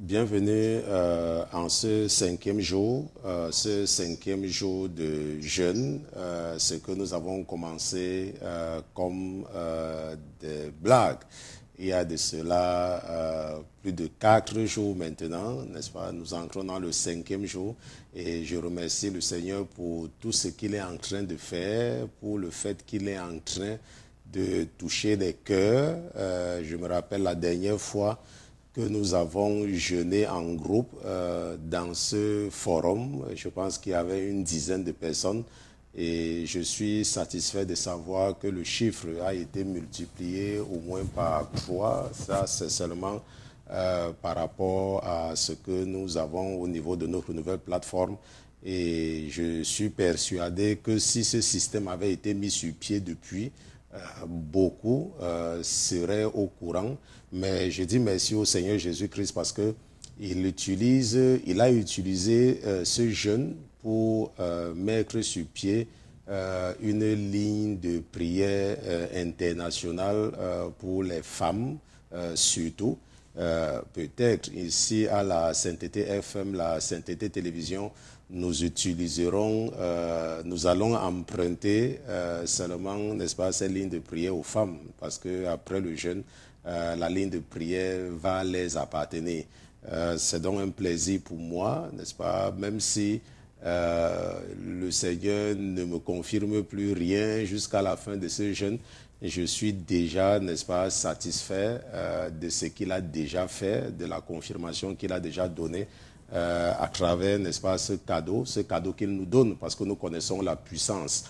Bienvenue en ce cinquième jour de jeûne. Ce que nous avons commencé comme des blagues. Il y a de cela plus de 4 jours maintenant, n'est-ce pas? Nous entrons dans le cinquième jour et je remercie le Seigneur pour tout ce qu'il est en train de faire, pour le fait qu'il est en train de toucher les cœurs. Je me rappelle la dernière fois que nous avons jeûné en groupe dans ce forum. Je pense qu'il y avait une dizaine de personnes et je suis satisfait de savoir que le chiffre a été multiplié au moins par 3. Ça, c'est seulement par rapport à ce que nous avons au niveau de notre nouvelle plateforme. Et je suis persuadé que si ce système avait été mis sur pied depuis, beaucoup seraient au courant. Mais je dis merci au Seigneur Jésus-Christ parce que il a utilisé ce jeûne pour mettre sur pied une ligne de prière internationale pour les femmes surtout. Peut-être ici à la Sainteté FM, la Sainteté Télévision, nous allons emprunter seulement, n'est-ce pas, cette ligne de prière aux femmes, parce qu'après le jeûne, la ligne de prière va les appartenir. C'est donc un plaisir pour moi, n'est-ce pas, même si le Seigneur ne me confirme plus rien jusqu'à la fin de ce jeûne, je suis déjà, n'est-ce pas, satisfait de ce qu'il a déjà fait, de la confirmation qu'il a déjà donnée à travers, n'est-ce pas, ce cadeau qu'il nous donne, parce que nous connaissons la puissance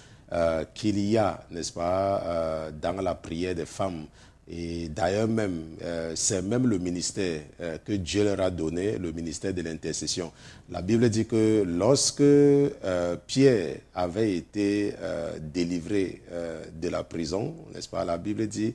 qu'il y a, n'est-ce pas, dans la prière des femmes. Et d'ailleurs même, c'est même le ministère que Dieu leur a donné, le ministère de l'intercession. La Bible dit que lorsque Pierre avait été délivré de la prison, n'est-ce pas, la Bible dit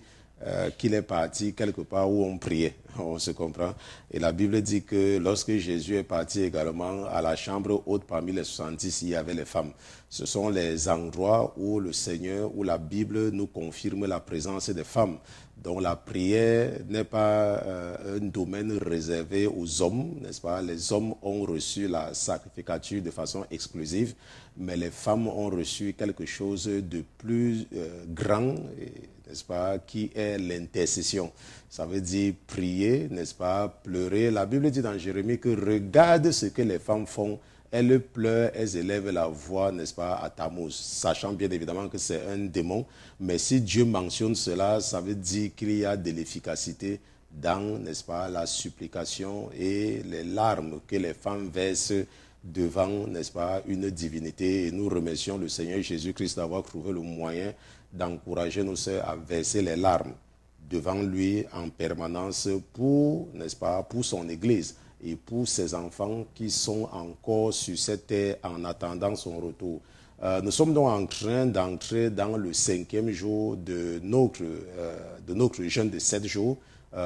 qu'il est parti quelque part où on priait, on se comprend. Et la Bible dit que lorsque Jésus est parti également à la chambre haute parmi les 70, il y avait les femmes. Ce sont les endroits où le Seigneur, où la Bible nous confirme la présence des femmes. Donc la prière n'est pas un domaine réservé aux hommes, n'est-ce pas? Les hommes ont reçu la sacrificature de façon exclusive, mais les femmes ont reçu quelque chose de plus grand, n'est-ce pas, qui est l'intercession. Ça veut dire prier, n'est-ce pas, pleurer. La Bible dit dans Jérémie que regarde ce que les femmes font. Elles pleurent, elles élèvent la voix, n'est-ce pas, à Tammuz, sachant bien évidemment que c'est un démon. Mais si Dieu mentionne cela, ça veut dire qu'il y a de l'efficacité dans, n'est-ce pas, la supplication et les larmes que les femmes versent devant, n'est-ce pas, une divinité. Et nous remercions le Seigneur Jésus-Christ d'avoir trouvé le moyen d'encourager nos sœurs à verser les larmes devant lui en permanence pour, n'est-ce pas, pour son Église et pour ses enfants qui sont encore sur cette terre en attendant son retour. Nous sommes donc en train d'entrer dans le 5e jour de notre jeûne de 7 jours.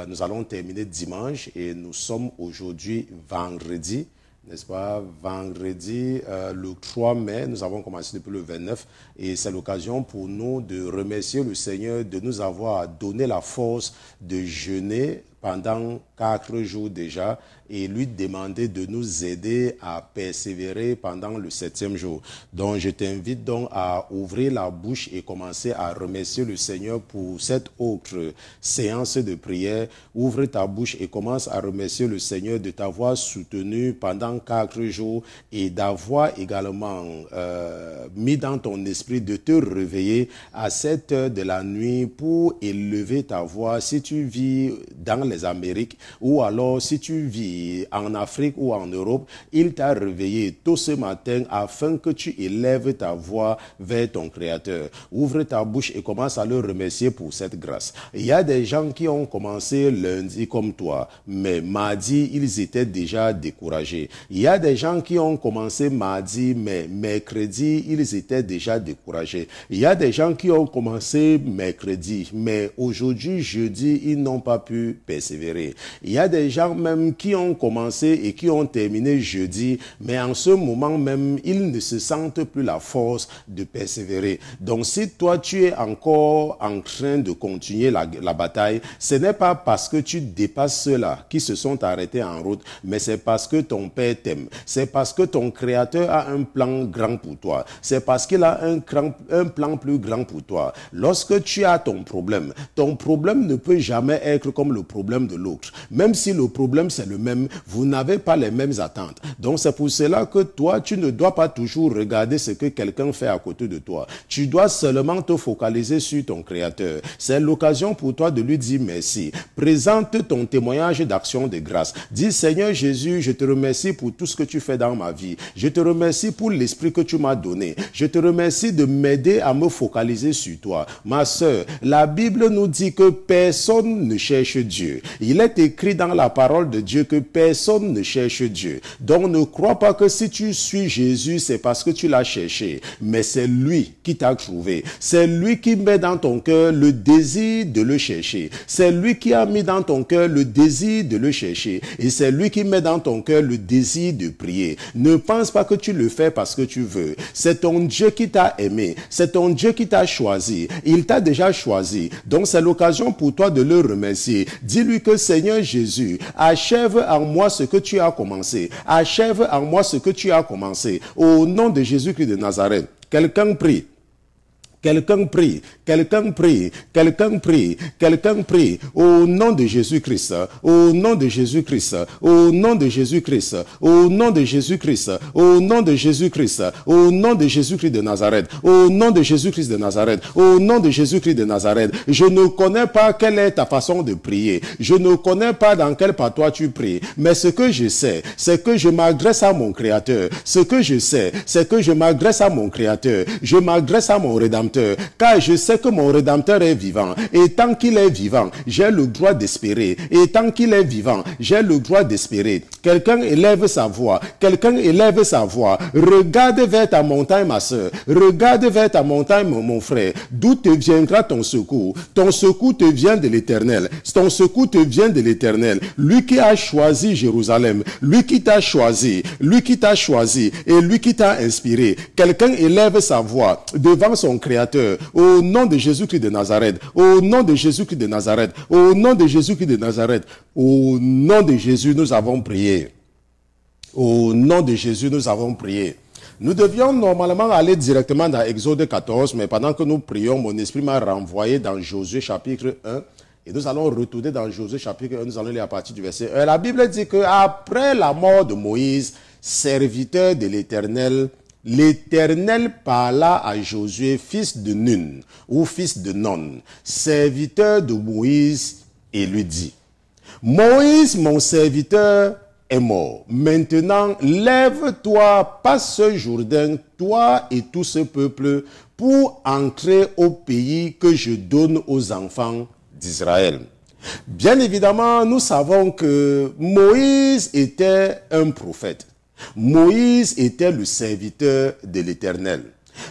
Nous allons terminer dimanche et nous sommes aujourd'hui vendredi, n'est-ce pas, vendredi le 3 mai, nous avons commencé depuis le 29 et c'est l'occasion pour nous de remercier le Seigneur de nous avoir donné la force de jeûner pendant 4 jours déjà et lui demander de nous aider à persévérer pendant le 7e jour. Donc je t'invite donc à ouvrir la bouche et commencer à remercier le Seigneur pour cette autre séance de prière. Ouvre ta bouche et commence à remercier le Seigneur de t'avoir soutenu pendant 4 jours et d'avoir également mis dans ton esprit de te réveiller à 7 heures de la nuit pour élever ta voix. Si tu vis dans les Amériques ou alors si tu vis en Afrique ou en Europe, il t'a réveillé tôt ce matin afin que tu élèves ta voix vers ton Créateur. Ouvre ta bouche et commence à le remercier pour cette grâce. Il y a des gens qui ont commencé lundi comme toi, mais mardi, ils étaient déjà découragés. Il y a des gens qui ont commencé mardi, mais mercredi, ils étaient déjà découragés. Il y a des gens qui ont commencé mercredi, mais aujourd'hui, jeudi, ils n'ont pas pu persévérer. persévérer. Il y a des gens même qui ont commencé et qui ont terminé jeudi, mais en ce moment même, ils ne se sentent plus la force de persévérer. Donc si toi tu es encore en train de continuer la bataille, ce n'est pas parce que tu dépasses ceux-là qui se sont arrêtés en route, mais c'est parce que ton Père t'aime. C'est parce que ton Créateur a un plan grand pour toi. C'est parce qu'il a un plan plus grand pour toi. Lorsque tu as ton problème ne peut jamais être comme le problème de l'autre. Même si le problème c'est le même, vous n'avez pas les mêmes attentes. Donc c'est pour cela que toi, tu ne dois pas toujours regarder ce que quelqu'un fait à côté de toi. Tu dois seulement te focaliser sur ton Créateur. C'est l'occasion pour toi de lui dire merci. Présente ton témoignage d'action de grâce. Dis, Seigneur Jésus, je te remercie pour tout ce que tu fais dans ma vie. Je te remercie pour l'esprit que tu m'as donné. Je te remercie de m'aider à me focaliser sur toi. Ma sœur, la Bible nous dit que personne ne cherche Dieu. Il est écrit dans la parole de Dieu que personne ne cherche Dieu. Donc ne crois pas que si tu suis Jésus, c'est parce que tu l'as cherché. Mais c'est lui qui t'a trouvé. C'est lui qui met dans ton cœur le désir de le chercher. C'est lui qui a mis dans ton cœur le désir de le chercher. Et c'est lui qui met dans ton cœur le désir de prier. Ne pense pas que tu le fais parce que tu veux. C'est ton Dieu qui t'a aimé. C'est ton Dieu qui t'a choisi. Il t'a déjà choisi. Donc c'est l'occasion pour toi de le remercier. Dis-lui que Seigneur Jésus, achève en moi ce que tu as commencé. Achève en moi ce que tu as commencé. Au nom de Jésus-Christ de Nazareth. Quelqu'un prie. Quelqu'un prie, quelqu'un prie, quelqu'un prie, quelqu'un prie, au nom de Jésus-Christ, au nom de Jésus-Christ, au nom de Jésus-Christ, au nom de Jésus-Christ, au nom de Jésus-Christ, au nom de Jésus-Christ de Nazareth, au nom de Jésus-Christ de Nazareth, au nom de Jésus-Christ de Nazareth. Je ne connais pas quelle est ta façon de prier, je ne connais pas dans quel patois tu pries, mais ce que je sais, c'est que je m'adresse à mon Créateur. Ce que je sais, c'est que je m'adresse à mon Créateur, je m'adresse à mon Rédempteur. Car je sais que mon Rédempteur est vivant. Et tant qu'il est vivant, j'ai le droit d'espérer. Et tant qu'il est vivant, j'ai le droit d'espérer. Quelqu'un élève sa voix. Quelqu'un élève sa voix. Regarde vers ta montagne, ma soeur. Regarde vers ta montagne, mon frère. D'où te viendra ton secours? Ton secours te vient de l'Éternel. Ton secours te vient de l'Éternel. Lui qui a choisi Jérusalem. Lui qui t'a choisi. Lui qui t'a choisi. Et lui qui t'a inspiré. Quelqu'un élève sa voix devant son Créateur. Au nom de Jésus-Christ de Nazareth, au nom de Jésus-Christ de Nazareth, au nom de Jésus-Christ de Nazareth, au nom de Jésus, nous avons prié. Au nom de Jésus, nous avons prié. Nous devions normalement aller directement dans Exode 14, mais pendant que nous prions, mon esprit m'a renvoyé dans Josué chapitre 1. Et nous allons retourner dans Josué chapitre 1, nous allons lire à partir du verset 1. La Bible dit qu'après la mort de Moïse, serviteur de l'Éternel, l'Éternel parla à Josué, fils de Nun, ou fils de Non, serviteur de Moïse, et lui dit, Moïse, mon serviteur, est mort. Maintenant, lève-toi, passe ce Jourdain, toi et tout ce peuple, pour entrer au pays que je donne aux enfants d'Israël. Bien évidemment, nous savons que Moïse était un prophète. Moïse était le serviteur de l'Éternel.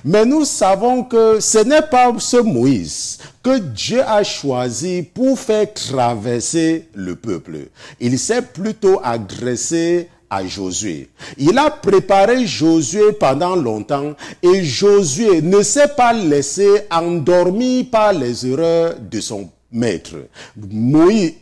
Mais nous savons que ce n'est pas ce Moïse que Dieu a choisi pour faire traverser le peuple. Il s'est plutôt adressé à Josué. Il a préparé Josué pendant longtemps et Josué ne s'est pas laissé endormir par les erreurs de son maître.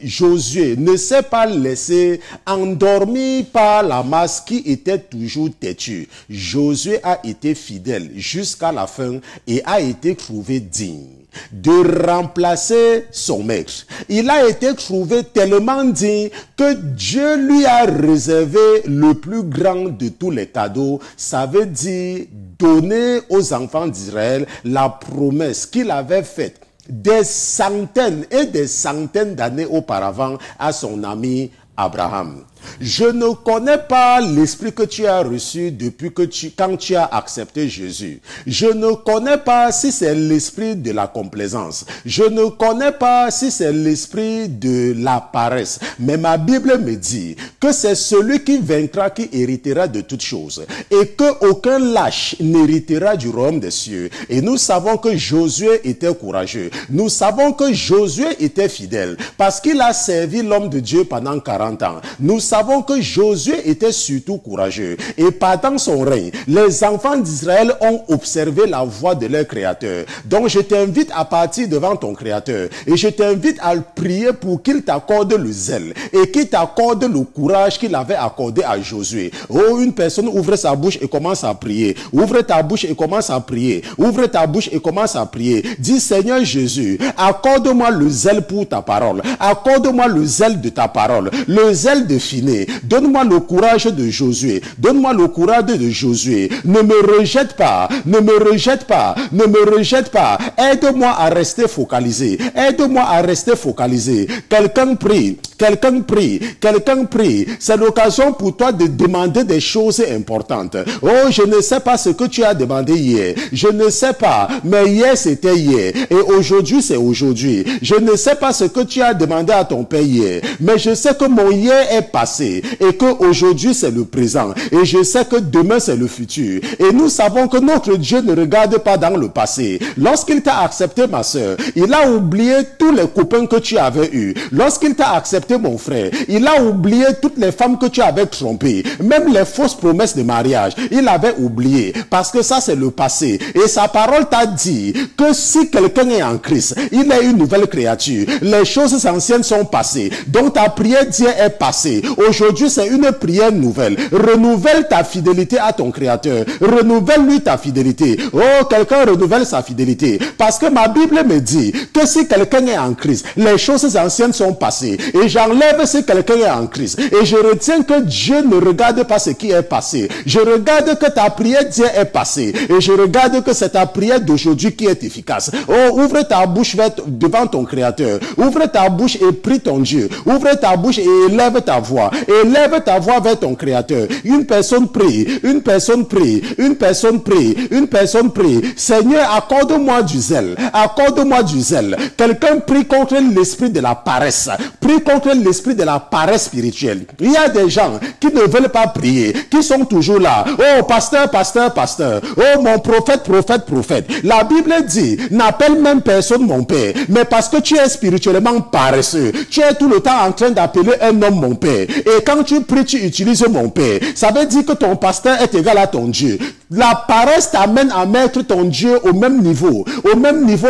Josué ne s'est pas laissé endormir par la masse qui était toujours têtue. Josué a été fidèle jusqu'à la fin et a été trouvé digne de remplacer son maître. Il a été trouvé tellement digne que Dieu lui a réservé le plus grand de tous les cadeaux. Ça veut dire donner aux enfants d'Israël la promesse qu'il avait faite des centaines et des centaines d'années auparavant à son ami Abraham. Je ne connais pas l'esprit que tu as reçu depuis que quand tu as accepté Jésus. Je ne connais pas si c'est l'esprit de la complaisance. Je ne connais pas si c'est l'esprit de la paresse. Mais ma Bible me dit que c'est celui qui vaincra qui héritera de toutes choses. Et que aucun lâche n'héritera du royaume des cieux. Et nous savons que Josué était courageux. Nous savons que Josué était fidèle. Parce qu'il a servi l'homme de Dieu pendant 40 ans. Nous savons que Josué était surtout courageux. Et pendant son règne, les enfants d'Israël ont observé la voie de leur Créateur. Donc je t'invite à partir devant ton Créateur. Et je t'invite à le prier pour qu'il t'accorde le zèle. Et qu'il t'accorde le courage qu'il avait accordé à Josué. Oh, une personne ouvre sa bouche et commence à prier. Ouvre ta bouche et commence à prier. Ouvre ta bouche et commence à prier. Dis, Seigneur Jésus, accorde-moi le zèle pour ta parole. Accorde-moi le zèle de ta parole. Le zèle de Finé. Donne-moi le courage de Josué. Donne-moi le courage de Josué. Ne me rejette pas. Ne me rejette pas. Ne me rejette pas. Aide-moi à rester focalisé. Aide-moi à rester focalisé. Quelqu'un prie. Quelqu'un prie. Quelqu'un prie. C'est l'occasion pour toi de demander des choses importantes. Oh, je ne sais pas ce que tu as demandé hier. Je ne sais pas. Mais hier, c'était hier. Et aujourd'hui, c'est aujourd'hui. Je ne sais pas ce que tu as demandé à ton père hier. Mais je sais que mon hier est passé. Et que aujourd'hui, c'est le présent. Et je sais que demain, c'est le futur. Et nous savons que notre Dieu ne regarde pas dans le passé. Lorsqu'il t'a accepté, ma soeur, il a oublié tous les copains que tu avais eus. Lorsqu'il t'a accepté, mon frère, il a oublié toutes les femmes que tu avais trompées. Même les fausses promesses de mariage, il avait oublié. Parce que ça, c'est le passé. Et sa parole t'a dit que si quelqu'un est en Christ, il est une nouvelle créature. Les choses anciennes sont passées. Donc ta prière d'hier est passée. Aujourd'hui, c'est une prière nouvelle. Renouvelle ta fidélité à ton Créateur. Renouvelle-lui ta fidélité. Oh, quelqu'un renouvelle sa fidélité. Parce que ma Bible me dit que si quelqu'un est en Christ, les choses anciennes sont passées. Et j'enlève si quelqu'un est en Christ. Et je retiens que Dieu ne regarde pas ce qui est passé. Je regarde que ta prière d'hier est passée. Et je regarde que c'est ta prière d'aujourd'hui qui est efficace. Oh, ouvre ta bouche devant ton Créateur. Ouvre ta bouche et prie ton Dieu. Ouvre ta bouche et élève ta voix. Élève ta voix vers ton Créateur. Une personne prie. Une personne prie. Une personne prie. Une personne prie. Seigneur, accorde-moi du zèle. Accorde-moi du zèle. Quelqu'un prie contre l'esprit de la paresse. Prie contre l'esprit de la paresse spirituelle. Il y a des gens qui ne veulent pas prier, qui sont toujours là. Oh, pasteur, pasteur, pasteur. Oh, mon prophète, prophète, prophète. La Bible dit, n'appelle même personne mon père. Mais parce que tu es spirituellement paresseux, tu es tout le temps en train d'appeler un homme mon père. Et quand tu pries, tu utilises mon père. Ça veut dire que ton pasteur est égal à ton Dieu. La paresse t'amène à mettre ton Dieu au même niveau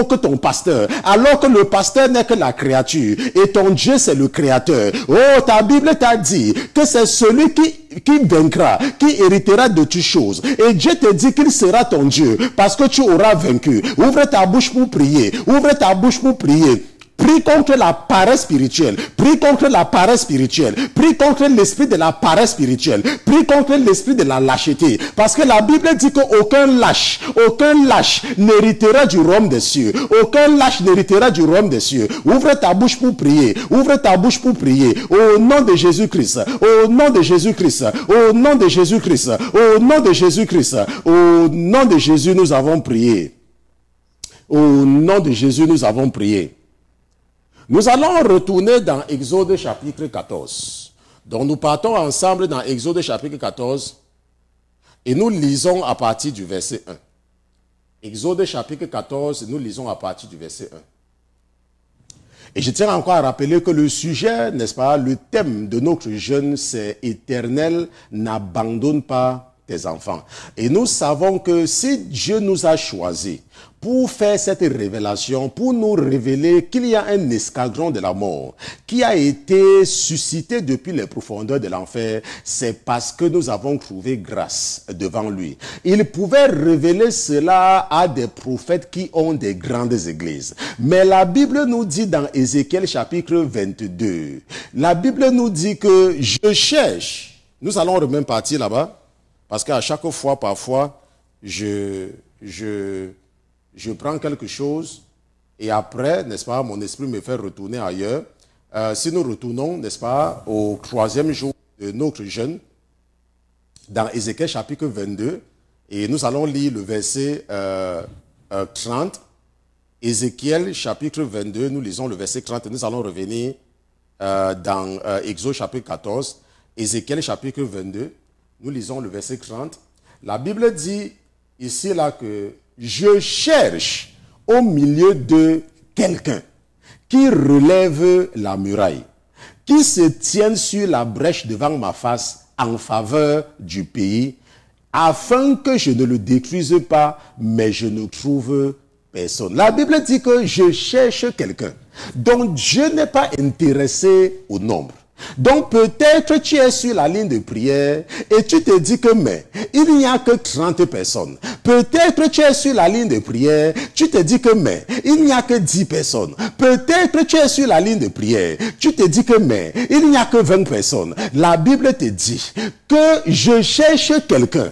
que ton pasteur, alors que le pasteur n'est que la créature et ton Dieu c'est le créateur. Oh, ta Bible t'a dit que c'est celui qui vaincra, qui héritera de toutes choses. Et Dieu te dit qu'il sera ton Dieu parce que tu auras vaincu. Ouvre ta bouche pour prier. Ouvre ta bouche pour prier. Prie contre la paresse spirituelle. Prie contre la paresse spirituelle. Prie contre l'esprit de la paresse spirituelle. Prie contre l'esprit de la lâcheté. Parce que la Bible dit qu'aucun lâche n'héritera du royaume des cieux. Aucun lâche n'héritera du royaume des cieux. Ouvre ta bouche pour prier. Ouvre ta bouche pour prier. Au nom de Jésus-Christ. Au nom de Jésus-Christ. Au nom de Jésus-Christ. Au nom de Jésus-Christ. Au nom de Jésus, nous avons prié. Au nom de Jésus, nous avons prié. Nous allons retourner dans Exode chapitre 14. Donc nous partons ensemble dans Exode chapitre 14 et nous lisons à partir du verset 1. Exode chapitre 14, nous lisons à partir du verset 1. Et je tiens encore à rappeler que le sujet, n'est-ce pas, le thème de notre jeûne, c'est « Éternel, n'abandonne pas tes enfants ». Et nous savons que si Dieu nous a choisis pour faire cette révélation, pour nous révéler qu'il y a un escadron de la mort qui a été suscité depuis les profondeurs de l'enfer, c'est parce que nous avons trouvé grâce devant lui. Il pouvait révéler cela à des prophètes qui ont des grandes églises. Mais la Bible nous dit dans Ézéchiel chapitre 22, la Bible nous dit que je cherche. Nous allons même partir là-bas, parce qu'à chaque fois, parfois, je prends quelque chose et après, n'est-ce pas, mon esprit me fait retourner ailleurs. Si nous retournons, n'est-ce pas, au troisième jour de notre jeûne dans Ézéchiel chapitre 22 et nous allons lire le verset 30. Ézéchiel chapitre 22, nous lisons le verset 30 et nous allons revenir dans Exode chapitre 14. Ézéchiel chapitre 22, nous lisons le verset 30. La Bible dit ici là que je cherche au milieu de quelqu'un qui relève la muraille, qui se tienne sur la brèche devant ma face en faveur du pays, afin que je ne le détruise pas, mais je ne trouve personne. La Bible dit que je cherche quelqu'un. Donc Dieu n'est pas intéressé au nombre. Donc peut-être tu es sur la ligne de prière et tu te dis que mais il n'y a que 30 personnes. Peut-être tu es sur la ligne de prière, tu te dis que mais il n'y a que 10 personnes. Peut-être tu es sur la ligne de prière, tu te dis que mais il n'y a que 20 personnes. La Bible te dit que je cherche quelqu'un.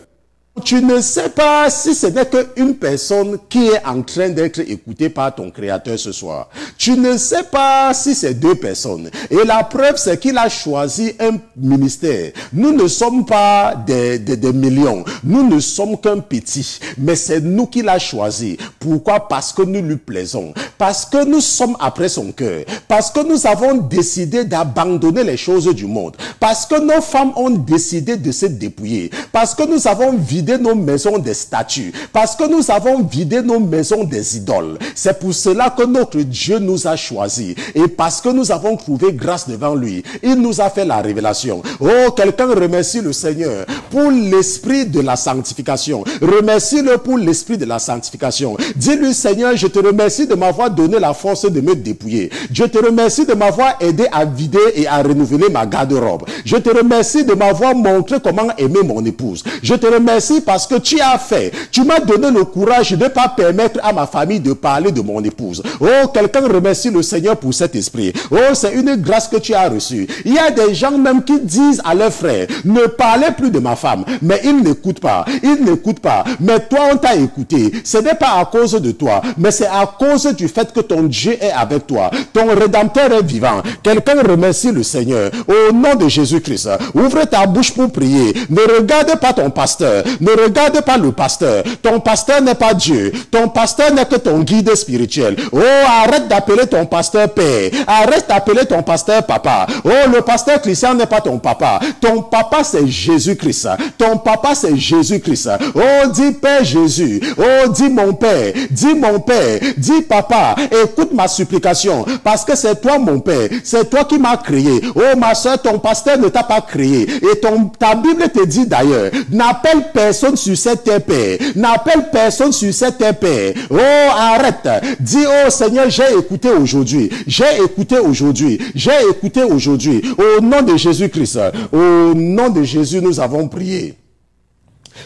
Tu ne sais pas si ce n'est qu'une personne qui est en train d'être écoutée par ton Créateur ce soir. Tu ne sais pas si c'est 2 personnes. Et la preuve, c'est qu'il a choisi un ministère. Nous ne sommes pas des millions. Nous ne sommes qu'un petit. Mais c'est nous qu'il a choisi. Pourquoi? Parce que nous lui plaisons. Parce que nous sommes après son cœur. Parce que nous avons décidé d'abandonner les choses du monde. Parce que nos femmes ont décidé de se dépouiller. Parce que nous avons vidé nos maisons des statues, parce que nous avons vidé nos maisons des idoles. C'est pour cela que notre Dieu nous a choisis, et parce que nous avons trouvé grâce devant lui, il nous a fait la révélation. Oh, quelqu'un remercie le Seigneur pour l'esprit de la sanctification. Remercie-le pour l'esprit de la sanctification. Dis-lui: Seigneur, je te remercie de m'avoir donné la force de me dépouiller. Je te remercie de m'avoir aidé à vider et à renouveler ma garde-robe. Je te remercie de m'avoir montré comment aimer mon épouse. Je te remercie parce que tu as fait. Tu m'as donné le courage de ne pas permettre à ma famille de parler de mon épouse. Oh, quelqu'un remercie le Seigneur pour cet esprit. Oh, c'est une grâce que tu as reçue. Il y a des gens même qui disent à leurs frères: ne parlez plus de ma femme. Mais ils n'écoutent pas. Ils n'écoutent pas. Mais toi, on t'a écouté. Ce n'est pas à cause de toi, mais c'est à cause du fait que ton Dieu est avec toi. Ton Rédempteur est vivant. Quelqu'un remercie le Seigneur. Au nom de Jésus-Christ, ouvre ta bouche pour prier. Ne regarde pas ton pasteur. Ne regarde pas le pasteur. Ton pasteur n'est pas Dieu. Ton pasteur n'est que ton guide spirituel. Oh, arrête d'appeler ton pasteur père. Arrête d'appeler ton pasteur papa. Oh, le pasteur Christian n'est pas ton papa. Ton papa, c'est Jésus-Christ. Ton papa, c'est Jésus-Christ. Oh, dis Père Jésus. Oh, dis mon Père. Dis mon Père. Dis papa. Écoute ma supplication. Parce que c'est toi mon Père. C'est toi qui m'as créé. Oh, ma soeur, ton pasteur ne t'a pas créé. Et ta Bible te dit d'ailleurs: n'appelle personne sur cette terre père. N'appelle personne sur cette terre père. Oh, arrête. Dis: oh Seigneur, j'ai écouté aujourd'hui. J'ai écouté aujourd'hui. J'ai écouté aujourd'hui. Au nom de Jésus-Christ. Au nom de Jésus, nous avons prié.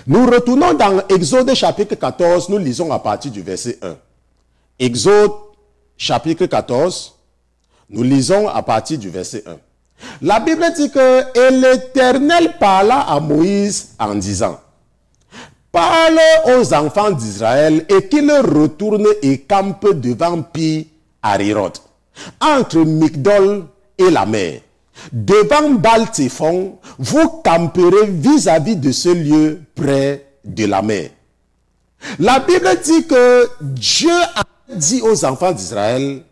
Nous retournons dans Exode chapitre 14. Nous lisons à partir du verset 1. Exode chapitre 14. Nous lisons à partir du verset 1. La Bible dit que « Et l'Éternel parla à Moïse en disant: parle aux enfants d'Israël et qu'ils retournent et campent devant Pi-Hahiroth, entre Migdol et la mer. Devant Baal-Téphon, vous camperez vis-à-vis de ce lieu près de la mer. » La Bible dit que Dieu a dit aux enfants d'Israël: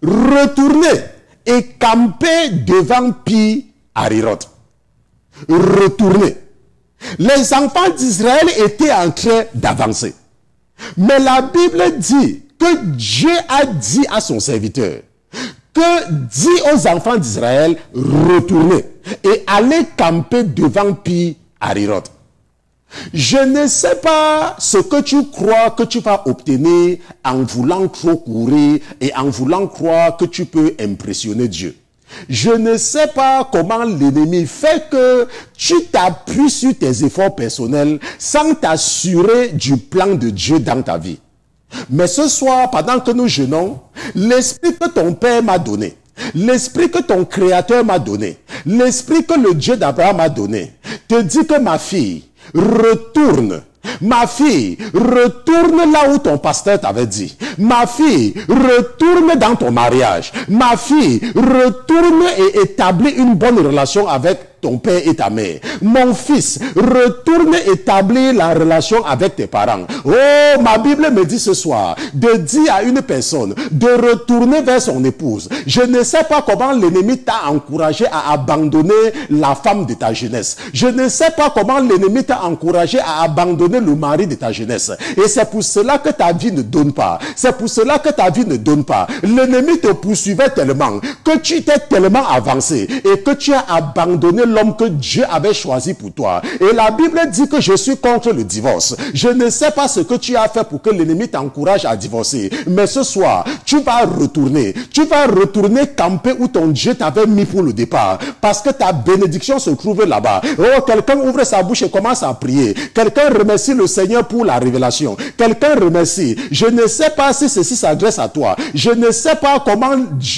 retournez et campez devant Pi-Hahiroth. Retournez. Les enfants d'Israël étaient en train d'avancer. Mais la Bible dit que Dieu a dit à son serviteur que dit aux enfants d'Israël: retournez et allez camper devant Pi-Hahiroth. Je ne sais pas ce que tu crois que tu vas obtenir en voulant trop courir et en voulant croire que tu peux impressionner Dieu. Je ne sais pas comment l'ennemi fait que tu t'appuies sur tes efforts personnels sans t'assurer du plan de Dieu dans ta vie. Mais ce soir, pendant que nous jeûnons, l'esprit que ton Père m'a donné, l'esprit que ton Créateur m'a donné, l'esprit que le Dieu d'Abraham m'a donné, te dit que ma fille, retourne. Ma fille, retourne là où ton pasteur t'avait dit. Ma fille, retourne dans ton mariage. Ma fille, retourne et établis une bonne relation avec ton père et ta mère. Mon fils, retourne établir la relation avec tes parents. Oh, ma Bible me dit ce soir de dire à une personne de retourner vers son épouse. Je ne sais pas comment l'ennemi t'a encouragé à abandonner la femme de ta jeunesse. Je ne sais pas comment l'ennemi t'a encouragé à abandonner le mari de ta jeunesse. Et c'est pour cela que ta vie ne donne pas. C'est pour cela que ta vie ne donne pas. L'ennemi te poursuivait tellement que tu t'es tellement avancé et que tu as abandonné l'homme que Dieu avait choisi pour toi. Et la Bible dit que je suis contre le divorce. Je ne sais pas ce que tu as fait pour que l'ennemi t'encourage à divorcer. Mais ce soir, tu vas retourner. Tu vas retourner camper où ton Dieu t'avait mis pour le départ. Parce que ta bénédiction se trouve là-bas. Oh, quelqu'un ouvre sa bouche et commence à prier. Quelqu'un remercie le Seigneur pour la révélation. Quelqu'un remercie. Je ne sais pas si ceci s'adresse à toi. Je ne sais pas comment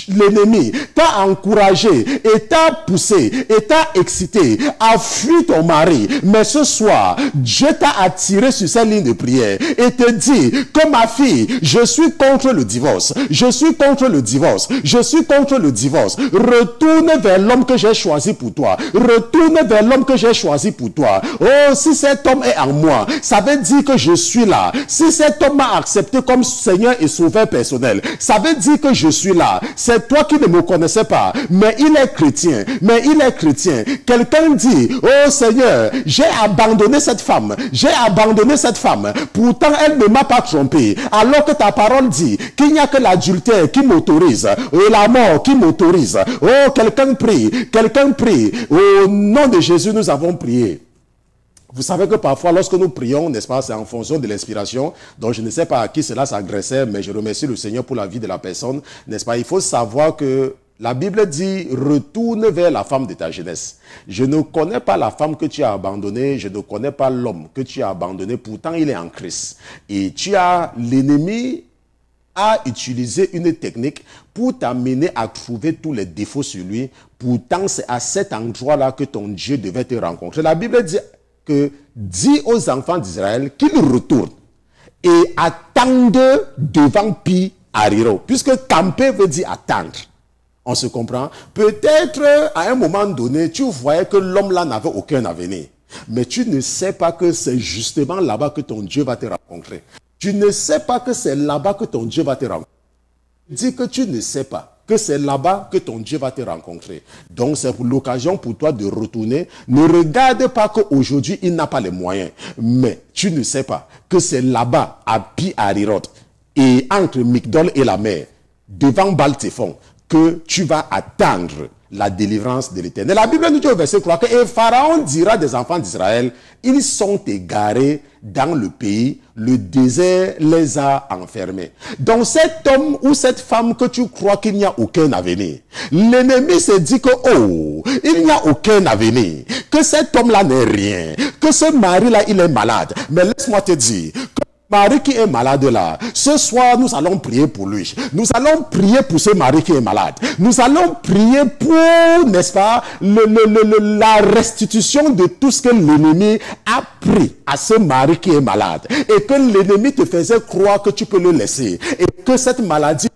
l'ennemi t'a encouragé et t'a poussé et t'a excité à fuir ton mari. Mais ce soir, Dieu t'a attiré sur cette ligne de prière et te dit que ma fille, je suis contre le divorce. Je suis contre le divorce. Je suis contre le divorce. Retourne vers l'homme que j'ai choisi pour toi. Retourne vers l'homme que j'ai choisi pour toi. Oh, si cet homme est en moi, ça veut dire que je suis là. Si cet homme m'a accepté comme Seigneur et Sauveur personnel, ça veut dire que je suis là. C'est toi qui ne me connaissais pas, mais il est chrétien. Mais il est chrétien. Quelqu'un dit, oh Seigneur, j'ai abandonné cette femme. J'ai abandonné cette femme. Pourtant, elle ne m'a pas trompé. Alors que ta parole dit qu'il n'y a que l'adultère qui m'autorise et la mort qui m'autorise. Oh, quelqu'un prie. Quelqu'un prie. Au nom de Jésus, nous avons prié. Vous savez que parfois, lorsque nous prions, n'est-ce pas, c'est en fonction de l'inspiration. Donc, je ne sais pas à qui cela s'adressait, mais je remercie le Seigneur pour la vie de la personne, n'est-ce pas. Il faut savoir que la Bible dit, retourne vers la femme de ta jeunesse. Je ne connais pas la femme que tu as abandonnée, je ne connais pas l'homme que tu as abandonné, pourtant il est en Christ. Et l'ennemi a utilisé une technique pour t'amener à trouver tous les défauts sur lui. Pourtant, c'est à cet endroit-là que ton Dieu devait te rencontrer. La Bible dit que dis aux enfants d'Israël qu'ils retournent et attendent devant Pi Hahiroth. Puisque camper veut dire attendre. On se comprend? Peut-être à un moment donné, tu voyais que l'homme là n'avait aucun avenir. Mais tu ne sais pas que c'est justement là-bas que ton Dieu va te rencontrer. Tu ne sais pas que c'est là-bas que ton Dieu va te rencontrer. Dis que tu ne sais pas que c'est là-bas que ton Dieu va te rencontrer. Donc c'est l'occasion pour toi de retourner. Ne regarde pas qu'aujourd'hui il n'a pas les moyens. Mais tu ne sais pas que c'est là-bas, à Pi Hahiroth, et entre Migdol et la mer, devant Baal-Téphon, que tu vas attendre la délivrance de l'Éternel. La Bible nous dit au verset 3 que et Pharaon dira des enfants d'Israël, ils sont égarés dans le pays, le désert les a enfermés. Donc cet homme ou cette femme que tu crois qu'il n'y a aucun avenir, l'ennemi se dit que oh, il n'y a aucun avenir, que cet homme-là n'est rien, que ce mari-là il est malade. Mais laisse-moi te dire, mari qui est malade là, ce soir nous allons prier pour lui. Nous allons prier pour ce mari qui est malade. Nous allons prier pour, n'est-ce pas, la restitution de tout ce que l'ennemi a pris à ce mari qui est malade. Et que l'ennemi te faisait croire que tu peux le laisser. Et que cette maladie,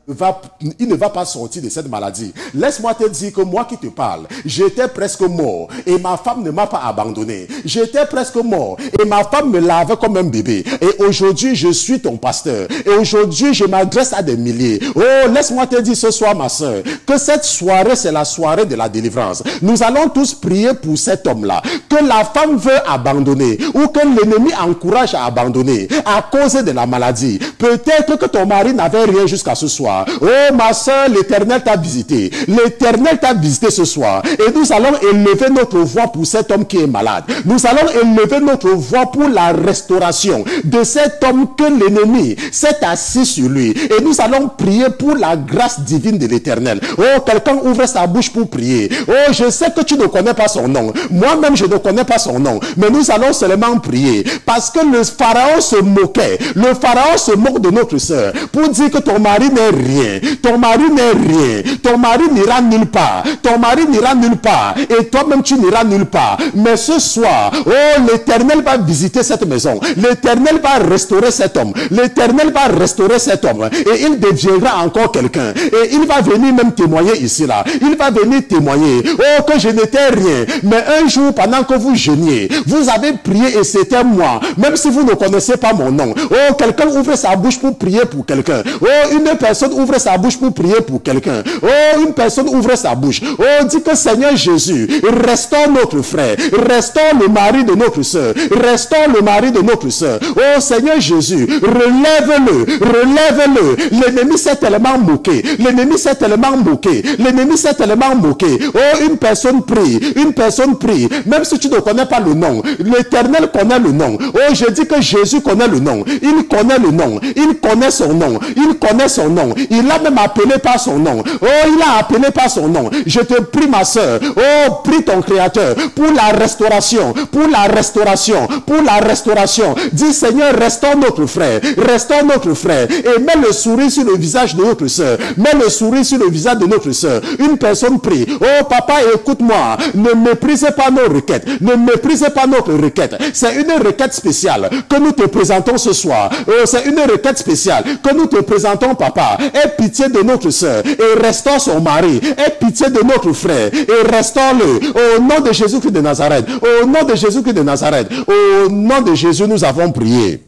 il ne va pas sortir de cette maladie. Laisse-moi te dire que moi qui te parle, j'étais presque mort. Et ma femme ne m'a pas abandonné. J'étais presque mort. Et ma femme me lavait comme un bébé. Et aujourd'hui, je suis ton pasteur. Et aujourd'hui, je m'adresse à des milliers. Oh, laisse-moi te dire ce soir, ma soeur, que cette soirée, c'est la soirée de la délivrance. Nous allons tous prier pour cet homme-là. Que la femme veut abandonner ou que l'ennemi encourage à abandonner à cause de la maladie. Peut-être que ton mari n'avait rien jusqu'à ce soir. Oh, ma soeur, l'Éternel t'a visité. L'Éternel t'a visité ce soir. Et nous allons élever notre voix pour cet homme qui est malade. Nous allons élever notre voix pour la restauration de cet homme que l'ennemi s'est assis sur lui. Et nous allons prier pour la grâce divine de l'Éternel. Oh, quelqu'un ouvre sa bouche pour prier. Oh, je sais que tu ne connais pas son nom. Moi-même, je ne connais pas son nom. Mais nous allons seulement tellement prié parce que le pharaon se moquait. Le pharaon se moque de notre sœur pour dire que ton mari n'est rien. Ton mari n'est rien. Ton mari n'ira nulle part. Ton mari n'ira nulle part. Et toi-même, tu n'iras nulle part. Mais ce soir, oh, l'Éternel va visiter cette maison. L'Éternel va restaurer cet homme. L'Éternel va restaurer cet homme. Et il deviendra encore quelqu'un. Et il va venir même témoigner ici, là. Il va venir témoigner. Oh, que je n'étais rien. Mais un jour, pendant que vous jeûniez, vous avez prié et c'était moi. Même si vous ne connaissez pas mon nom. Oh, quelqu'un ouvre sa bouche pour prier pour quelqu'un. Oh, une personne ouvre sa bouche pour prier pour quelqu'un. Oh, une personne ouvre sa bouche. Oh, dit que Seigneur Jésus, restaure notre frère. Restaure le mari de notre soeur. Restaure le mari de notre soeur. Oh, Seigneur Jésus, relève-le. Relève-le. L'ennemi s'est tellement moqué. L'ennemi s'est tellement moqué. L'ennemi s'est tellement moqué. Oh, une personne prie. Une personne prie. Même si tu ne connais pas le nom, l'Éternel connaît le nom. Oh, je dis que Jésus connaît le nom. Il connaît le nom. Il connaît son nom. Il connaît son nom. Il l'a même appelé par son nom. Oh, il a appelé par son nom. Je te prie, ma soeur. Oh, prie ton Créateur pour la restauration. Pour la restauration. Pour la restauration. Dis, Seigneur, restaure notre frère. Restaure notre frère. Et mets le sourire sur le visage de notre soeur. Mets le sourire sur le visage de notre soeur. Une personne prie. Oh, papa, écoute-moi. Ne méprisez pas nos requêtes. Ne méprisez pas notre requête. C'est une requête spéciale que nous te présentons ce soir. Oh, c'est une requête spéciale que nous te présentons, papa. Aie pitié de notre soeur et restaure son mari. Aie pitié de notre frère et restaure-le. Au nom de Jésus-Christ de Nazareth. Au nom de Jésus-Christ de Nazareth. Au nom de Jésus, nous avons prié.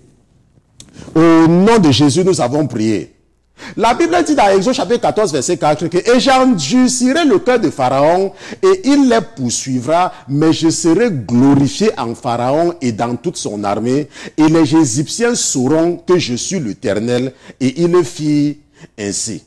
Au nom de Jésus, nous avons prié. La Bible dit dans Exode chapitre 14, verset 4 que « Et j'endurcirai le cœur de Pharaon et il les poursuivra, mais je serai glorifié en Pharaon et dans toute son armée, et les Égyptiens sauront que je suis l'Éternel. » Et il le fit ainsi.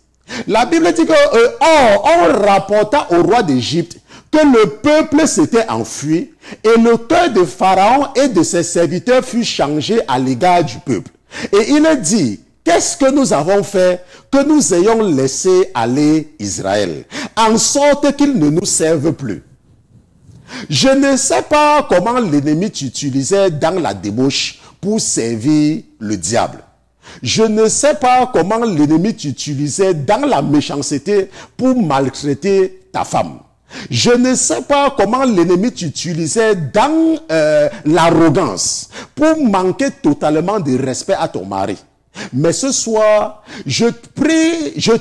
La Bible dit que on rapporta au roi d'Égypte que le peuple s'était enfui et le cœur de Pharaon et de ses serviteurs fut changé à l'égard du peuple. Et il dit: qu'est-ce que nous avons fait que nous ayons laissé aller Israël, en sorte qu'il ne nous serve plus? Je ne sais pas comment l'ennemi t'utilisait dans la débauche pour servir le diable. Je ne sais pas comment l'ennemi t'utilisait dans la méchanceté pour maltraiter ta femme. Je ne sais pas comment l'ennemi t'utilisait dans l'arrogance pour manquer totalement de respect à ton mari. Mais ce soir, je prie, je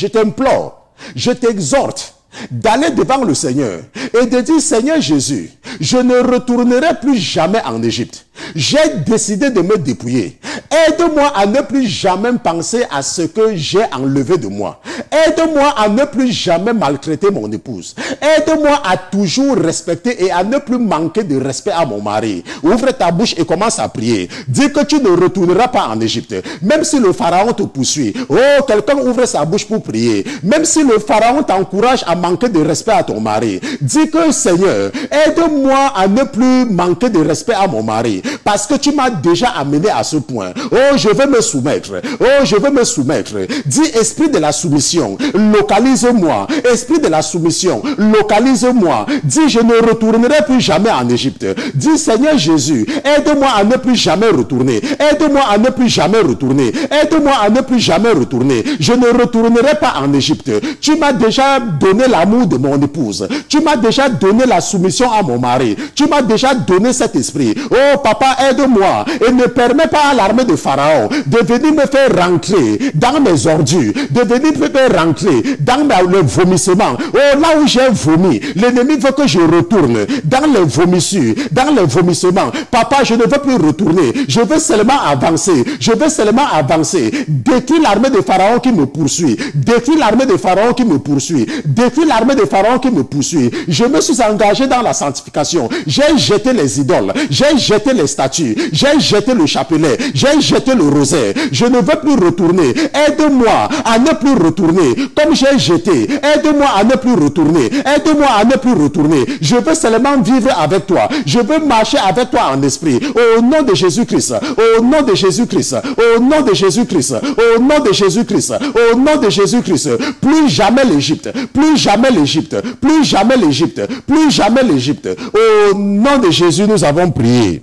t'implore, je t'exhorte d'aller devant le Seigneur et de dire: Seigneur Jésus, je ne retournerai plus jamais en Égypte. J'ai décidé de me dépouiller. Aide-moi à ne plus jamais penser à ce que j'ai enlevé de moi. Aide-moi à ne plus jamais maltraiter mon épouse. Aide-moi à toujours respecter et à ne plus manquer de respect à mon mari. Ouvre ta bouche et commence à prier. Dis que tu ne retourneras pas en Égypte. Même si le pharaon te poursuit. Oh, quelqu'un ouvre sa bouche pour prier. Même si le pharaon t'encourage à manquer de respect à ton mari. Dis que: Seigneur, aide-moi à ne plus manquer de respect à mon mari. Parce que tu m'as déjà amené à ce point. Oh, je veux me soumettre. Oh, je veux me soumettre. Dis: esprit de la soumission, localise-moi. Esprit de la soumission, localise-moi. Dis: je ne retournerai plus jamais en Égypte. Dis: Seigneur Jésus, aide-moi à ne plus jamais retourner. Aide-moi à ne plus jamais retourner. Aide-moi à ne plus jamais retourner. Je ne retournerai pas en Égypte. Tu m'as déjà donné l'amour de mon épouse. Tu m'as déjà donné la soumission à mon mari. Tu m'as déjà donné cet esprit. Oh, papa, aide-moi et ne permets pas à l'armée de Pharaon de venir me faire rentrer dans mes ordures, de venir me faire rentrer dans le vomissement. Oh, là où j'ai vomi, l'ennemi veut que je retourne dans les vomissures, dans les vomissements. Papa, je ne veux plus retourner. Je veux seulement avancer. Je veux seulement avancer. Détruis l'armée de Pharaon qui me poursuit. Détruis l'armée de Pharaon qui me poursuit. Détruis l'armée de Pharaon qui me poursuit. Je me suis engagé dans la sanctification. J'ai jeté les idoles. J'ai jeté les statues. J'ai jeté le chapelet. J'ai j'ai jeté le rosaire, je ne veux plus retourner. Aide-moi à ne plus retourner. Comme j'ai jeté, aide-moi à ne plus retourner. Aide-moi à ne plus retourner. Je veux seulement vivre avec toi. Je veux marcher avec toi en esprit. Au nom de Jésus-Christ. Au nom de Jésus-Christ. Au nom de Jésus-Christ. Au nom de Jésus-Christ. Au nom de Jésus-Christ. Plus jamais l'Égypte. Plus jamais l'Égypte. Plus jamais l'Égypte. Plus jamais l'Égypte. Au nom de Jésus, nous avons prié.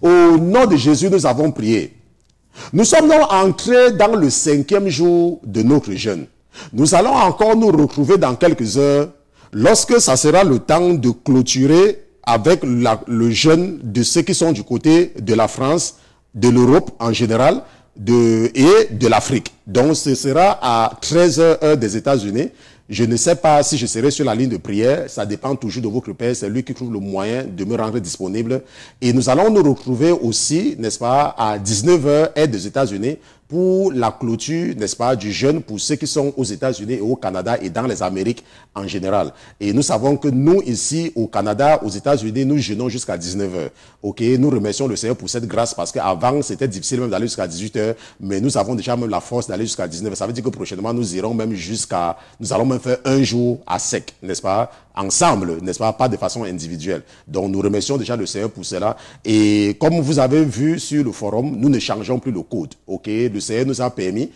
Au nom de Jésus, nous avons prié. Nous sommes donc entrés dans le 5e jour de notre jeûne. Nous allons encore nous retrouver dans quelques heures lorsque ça sera le temps de clôturer avec le jeûne de ceux qui sont du côté de la France, de l'Europe en général et de l'Afrique. Donc ce sera à 13h heure des États-Unis. Je ne sais pas si je serai sur la ligne de prière. Ça dépend toujours de votre Père. C'est lui qui trouve le moyen de me rendre disponible. Et nous allons nous retrouver aussi, n'est-ce pas, à 19h heure des États-Unis pour la clôture, n'est-ce pas, du jeûne pour ceux qui sont aux États-Unis et au Canada et dans les Amériques en général. Et nous savons que nous, ici, au Canada, aux États-Unis, nous jeûnons jusqu'à 19h. Ok, nous remercions le Seigneur pour cette grâce parce qu'avant, c'était difficile même d'aller jusqu'à 18h, mais nous avons déjà même la force d'aller jusqu'à 19h. Ça veut dire que prochainement, nous irons même nous allons même faire un jour à sec, n'est-ce pas, ensemble, n'est-ce pas, pas de façon individuelle. Donc, nous remercions déjà le Seigneur pour cela. Et comme vous avez vu sur le forum, nous ne changeons plus le code. Ok, le Seigneur nous a permis,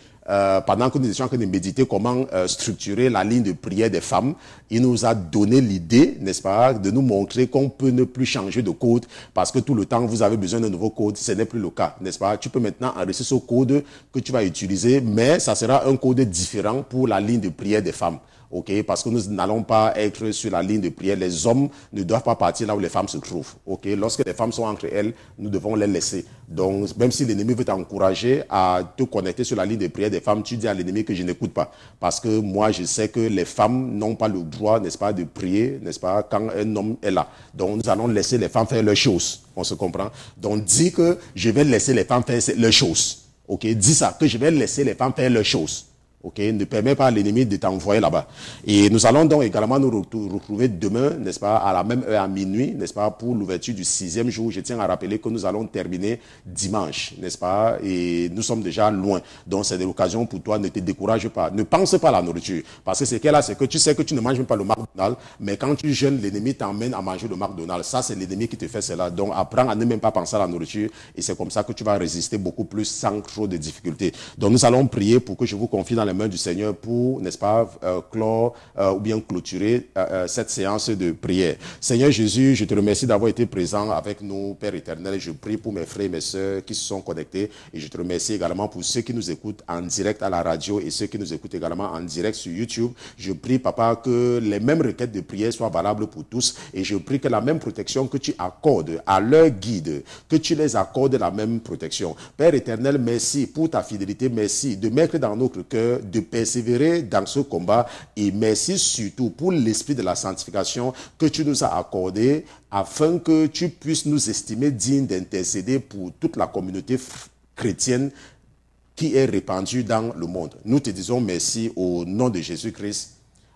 pendant que nous étions en train de méditer comment structurer la ligne de prière des femmes, il nous a donné l'idée, n'est-ce pas, de nous montrer qu'on peut ne plus changer de code parce que tout le temps vous avez besoin d'un nouveau code, ce n'est plus le cas, n'est-ce pas? Tu peux maintenant enregistrer ce code que tu vas utiliser, mais ça sera un code différent pour la ligne de prière des femmes. Ok, parce que nous n'allons pas être sur la ligne de prière. Les hommes ne doivent pas partir là où les femmes se trouvent. Ok, lorsque les femmes sont entre elles, nous devons les laisser. Donc, même si l'ennemi veut t'encourager à te connecter sur la ligne de prière des femmes, tu dis à l'ennemi que je n'écoute pas. Parce que moi, je sais que les femmes n'ont pas le droit, n'est-ce pas, de prier, n'est-ce pas, quand un homme est là. Donc, nous allons laisser les femmes faire leurs choses. On se comprend? Donc, dis que je vais laisser les femmes faire leurs choses. Ok, dis ça, que je vais laisser les femmes faire leurs choses. Ok, ne permet pas à l'ennemi de t'envoyer là-bas. Et nous allons donc également nous retrouver demain, n'est-ce pas, à la même heure à minuit, n'est-ce pas, pour l'ouverture du 6e jour. Je tiens à rappeler que nous allons terminer dimanche, n'est-ce pas, et nous sommes déjà loin. Donc c'est l'occasion pour toi, ne te décourage pas, ne pense pas à la nourriture. Parce que ce qu'elle a, c'est que tu sais que tu ne manges même pas le McDonald's, mais quand tu jeûnes, l'ennemi t'emmène à manger le McDonald's. Ça, c'est l'ennemi qui te fait cela. Donc apprends à ne même pas penser à la nourriture, et c'est comme ça que tu vas résister beaucoup plus sans trop de difficultés. Donc nous allons prier pour que je vous confie dans les mains du Seigneur pour, n'est-ce pas, clore ou bien clôturer cette séance de prière. Seigneur Jésus, je te remercie d'avoir été présent avec nous, Père éternel. Je prie pour mes frères et mes sœurs qui se sont connectés et je te remercie également pour ceux qui nous écoutent en direct à la radio et ceux qui nous écoutent également en direct sur YouTube. Je prie, Papa, que les mêmes requêtes de prière soient valables pour tous et je prie que la même protection que tu accordes à leur guide, que tu les accordes la même protection. Père éternel, merci pour ta fidélité, merci de mettre dans notre cœur, de persévérer dans ce combat et merci surtout pour l'esprit de la sanctification que tu nous as accordé afin que tu puisses nous estimer dignes d'intercéder pour toute la communauté chrétienne qui est répandue dans le monde. Nous te disons merci au nom de Jésus-Christ.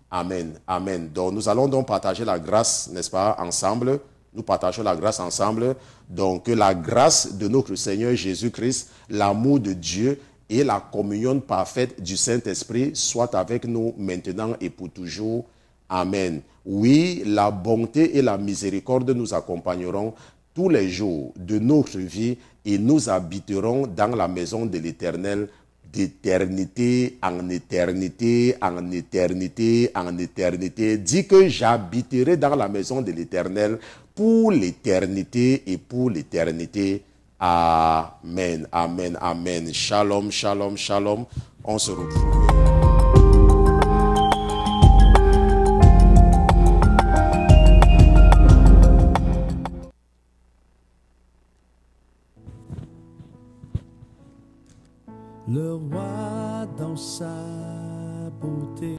Amen. Amen. Donc nous allons donc partager la grâce, n'est-ce pas, ensemble. Nous partageons la grâce ensemble. Donc que la grâce de notre Seigneur Jésus-Christ, l'amour de Dieu et la communion parfaite du Saint-Esprit soit avec nous maintenant et pour toujours. Amen. Oui, la bonté et la miséricorde nous accompagneront tous les jours de notre vie et nous habiterons dans la maison de l'Éternel d'éternité en éternité, en éternité, en éternité. Dis que j'habiterai dans la maison de l'Éternel pour l'éternité et pour l'éternité. Amen, amen, amen. Shalom, shalom, shalom. On se retrouve. Le roi dans sa beauté.